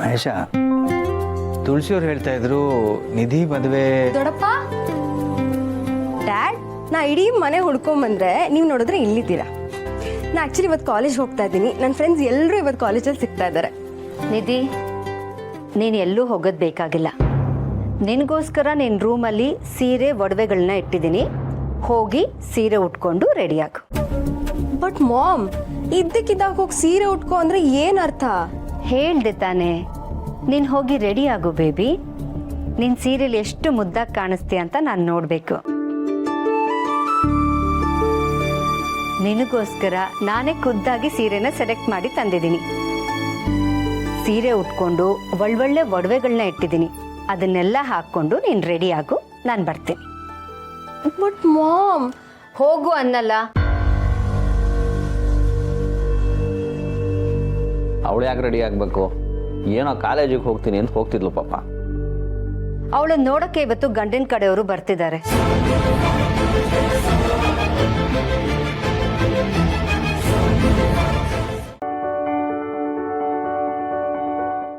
ಮಹೇಶ, ತುಳಸಿಯವ್ರು ಹೇಳ್ತಾ ಇದ್ರು ನಿಧಿ ಮದುವೆ. ದೊಡ್ಡಪ್ಪ, ಡ್ಯಾಡ್, ನಾ ಇಡೀ ಮನೆ ಹುಡ್ಕೊಂಬಂದ್ರೆ ನೀವು ನೋಡಿದ್ರೆ ಇಲ್ಲಿದ್ದೀರಾ. ನಾ ಆ್ಯಕ್ಚುಲಿ ಇವತ್ತು ಕಾಲೇಜ್ ಹೋಗ್ತಾ ಇದ್ದೀನಿ. ನನ್ನ ಫ್ರೆಂಡ್ಸ್ ಎಲ್ಲರೂ ಇವತ್ತು ಕಾಲೇಜಲ್ಲಿ ಸಿಗ್ತಾ ಇದ್ದಾರೆ. ನಿಧಿ, ನೀನು ಎಲ್ಲೂ ಹೋಗೋದು ಬೇಕಾಗಿಲ್ಲ. ನಿನಗೋಸ್ಕರ ನಿನ್ನ ರೂಮಲ್ಲಿ ಸೀರೆ ಒಡವೆಗಳನ್ನ ಇಟ್ಟಿದ್ದೀನಿ. ಹೋಗಿ ಸೀರೆ ಉಟ್ಕೊಂಡು ರೆಡಿಯಾಗು. ಬಟ್ ಮಾಮ್, ಇದ್ದಕ್ಕಿದ್ದಾಗ ಹೋಗಿ ಸೀರೆ ಉಟ್ಕೊ ಅಂದ್ರೆ ಏನು ಅರ್ಥ? ಹೇಳ್ದೆ ತಾನೆ, ನೀನು ಹೋಗಿ ರೆಡಿ ಆಗು ಬೇಬಿ. ನಿನ್ನ ಸೀರೆಲಿ ಎಷ್ಟು ಮುದ್ದಾಗಿ ಕಾಣಿಸ್ತೀಯ ಅಂತ ನಾನು ನೋಡಬೇಕು. ನಿನಗೋಸ್ಕರ ನಾನೇ ಖುದ್ದಾಗಿ ಸೀರೆನ ಸೆಲೆಕ್ಟ್ ಮಾಡಿ ತಂದಿದ್ದೀನಿ. ಸೀರೆ ಉಟ್ಕೊಂಡು ಒಳ್ಳೊಳ್ಳೆ ಒಡವೆಗಳನ್ನ ಇಟ್ಟಿದ್ದೀನಿ. ಅದನ್ನೆಲ್ಲ ಹಾಕ್ಕೊಂಡು ನೀನು ರೆಡಿ ಆಗು, ನಾನು ಬರ್ತೀನಿ. ಬಟ್ ಮಾಮ್, ಹೋಗು ಅನ್ನಲ್ಲ. ಅವಳು ಯಾಕೆ ರೆಡಿ ಆಗಬೇಕು? ಏನೋ ಕಾಲೇಜಿಗೆ ಹೋಗ್ತೀನಿ ಅಂತ ಹೋಗ್ತಿದ್ಲು ಪಾಪ. ಅವಳನ್ನ ನೋಡೋಕ್ಕೆ ಇವತ್ತು ಗಂಡಿನ ಕಡೆಯವರು ಬರ್ತಿದ್ದಾರೆ.